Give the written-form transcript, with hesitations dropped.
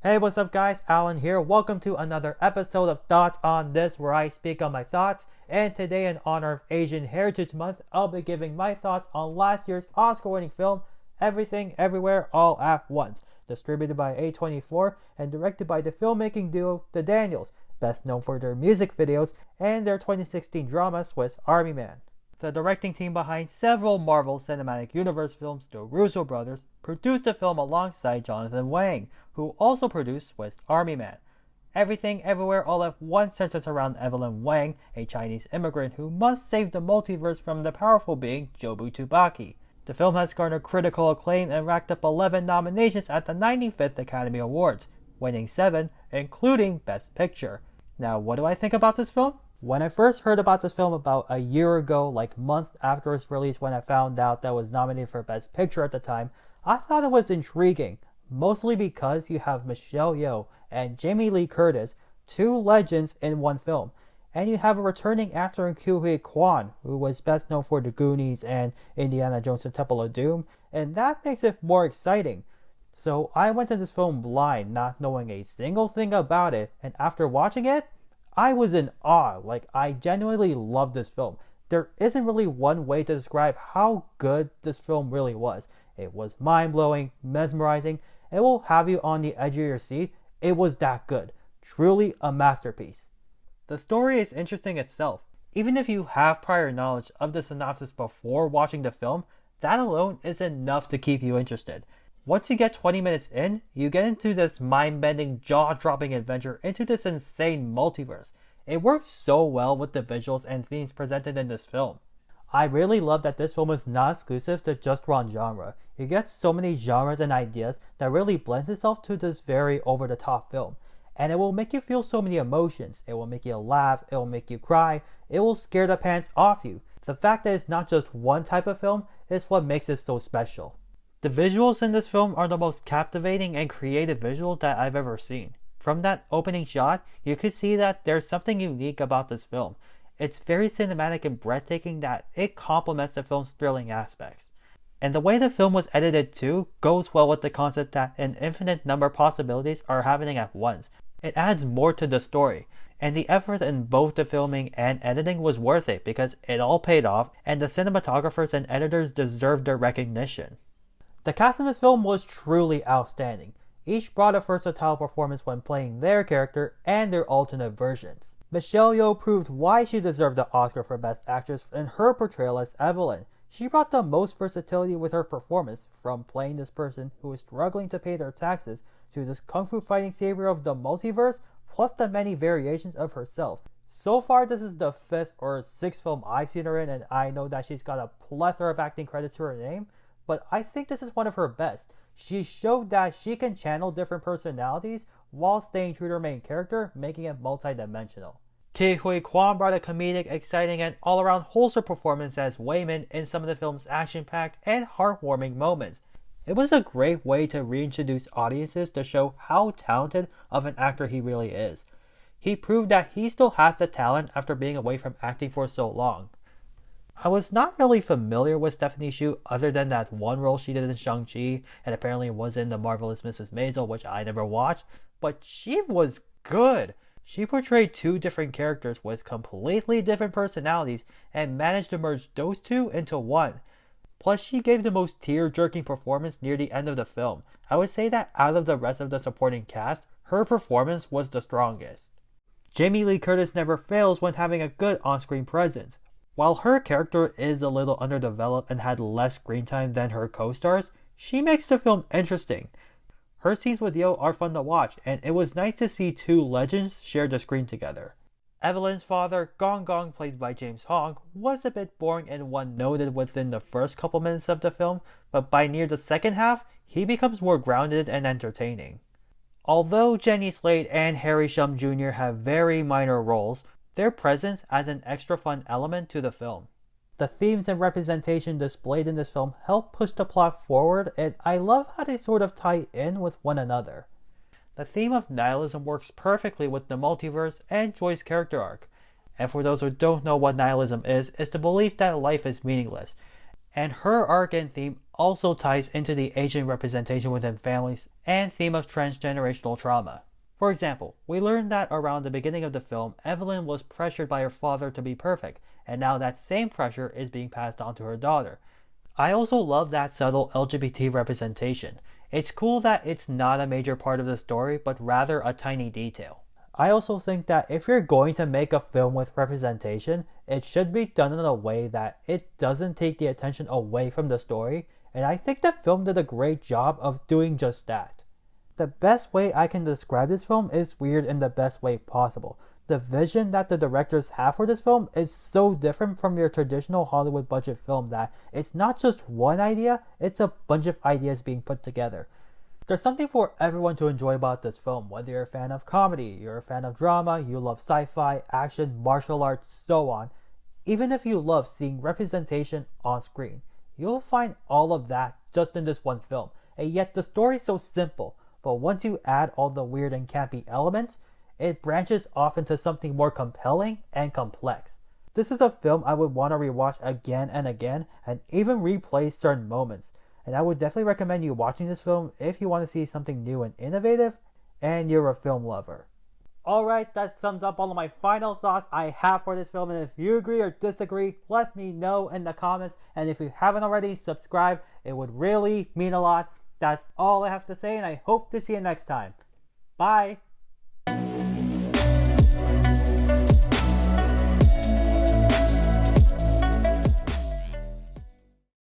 Hey, what's up guys? Alan here. Welcome to another episode of Thoughts on This, where I speak on my thoughts. And today, in honor of Asian Heritage Month, I'll be giving my thoughts on last year's Oscar-winning film, Everything Everywhere All at Once, distributed by A24 and directed by the filmmaking duo The Daniels, best known for their music videos and their 2016 drama Swiss Army Man. The directing team behind several Marvel Cinematic Universe films, the Russo brothers, produced the film alongside Jonathan Wang, who also produced Swiss Army Man. Everything Everywhere All at Once centers around Evelyn Wang, a Chinese immigrant who must save the multiverse from the powerful being Jobu Tupaki. The film has garnered critical acclaim and racked up 11 nominations at the 95th Academy Awards, winning 7, including Best Picture. Now, what do I think about this film? When I first heard about this film about a year ago, like months after its release when I found out that it was nominated for Best Picture at the time, I thought it was intriguing, mostly because you have Michelle Yeoh and Jamie Lee Curtis, two legends in one film, and you have a returning actor in Ke Huy Quan, who was best known for The Goonies and Indiana Jones and Temple of Doom, and that makes it more exciting. So I went to this film blind, not knowing a single thing about it, and after watching it, I was in awe. I genuinely loved this film. There isn't really one way to describe how good this film really was. It was mind-blowing, mesmerizing, it will have you on the edge of your seat. It was that good. Truly a masterpiece. The story is interesting itself. Even if you have prior knowledge of the synopsis before watching the film, that alone is enough to keep you interested. Once you get 20 minutes in, you get into this mind-bending, jaw-dropping adventure into this insane multiverse. It works so well with the visuals and themes presented in this film. I really love that this film is not exclusive to just one genre. You get so many genres and ideas that really blends itself to this very over-the-top film. And it will make you feel so many emotions. It will make you laugh, it will make you cry, it will scare the pants off you. The fact that it's not just one type of film is what makes it so special. The visuals in this film are the most captivating and creative visuals that I've ever seen. From that opening shot, you could see that there's something unique about this film. It's very cinematic and breathtaking that it complements the film's thrilling aspects. And the way the film was edited too goes well with the concept that an infinite number of possibilities are happening at once. It adds more to the story, and the effort in both the filming and editing was worth it because it all paid off and the cinematographers and editors deserved their recognition. The cast in this film was truly outstanding. Each brought a versatile performance when playing their character and their alternate versions. Michelle Yeoh proved why she deserved the Oscar for Best Actress in her portrayal as Evelyn. She brought the most versatility with her performance, from playing this person who is struggling to pay their taxes to this kung fu fighting savior of the multiverse, plus the many variations of herself. So far, this is the 5th or 6th film I've seen her in, and I know that she's got a plethora of acting credits to her name, but I think this is one of her best. She showed that she can channel different personalities while staying true to her main character, making it multidimensional. Ke Huy Quan brought a comedic, exciting, and all-around wholesome performance as Wayman in some of the film's action-packed and heartwarming moments. It was a great way to reintroduce audiences to show how talented of an actor he really is. He proved that he still has the talent after being away from acting for so long. I was not really familiar with Stephanie Hsu other than that one role she did in Shang-Chi, and apparently was in The Marvelous Mrs. Maisel, which I never watched, but she was good. She portrayed two different characters with completely different personalities and managed to merge those two into one. Plus, she gave the most tear-jerking performance near the end of the film. I would say that out of the rest of the supporting cast, her performance was the strongest. Jamie Lee Curtis never fails when having a good on-screen presence. While her character is a little underdeveloped and had less screen time than her co-stars, she makes the film interesting. Her scenes with Yeoh are fun to watch, and it was nice to see two legends share the screen together. Evelyn's father, Gong Gong, played by James Hong, was a bit boring and one-noted within the first couple minutes of the film, but by near the second half, he becomes more grounded and entertaining. Although Jenny Slate and Harry Shum Jr. have very minor roles, their presence adds an extra fun element to the film. The themes and representation displayed in this film help push the plot forward, and I love how they sort of tie in with one another. The theme of nihilism works perfectly with the multiverse and Joy's character arc. And for those who don't know what nihilism is the belief that life is meaningless. And her arc and theme also ties into the Asian representation within families and theme of transgenerational trauma. For example, we learned that around the beginning of the film, Evelyn was pressured by her father to be perfect, and now that same pressure is being passed on to her daughter. I also love that subtle LGBT representation. It's cool that it's not a major part of the story, but rather a tiny detail. I also think that if you're going to make a film with representation, it should be done in a way that it doesn't take the attention away from the story, and I think the film did a great job of doing just that. The best way I can describe this film is weird in the best way possible. The vision that the directors have for this film is so different from your traditional Hollywood budget film that it's not just one idea, it's a bunch of ideas being put together. There's something for everyone to enjoy about this film, whether you're a fan of comedy, you're a fan of drama, you love sci-fi, action, martial arts, so on. Even if you love seeing representation on screen, you'll find all of that just in this one film, and yet the story's so simple, but once you add all the weird and campy elements, it branches off into something more compelling and complex. This is a film I would want to rewatch again and again, and even replay certain moments. And I would definitely recommend you watching this film if you want to see something new and innovative, and you're a film lover. Alright, that sums up all of my final thoughts I have for this film, and if you agree or disagree, let me know in the comments, and if you haven't already, subscribe. It would really mean a lot. That's all I have to say, and I hope to see you next time. Bye!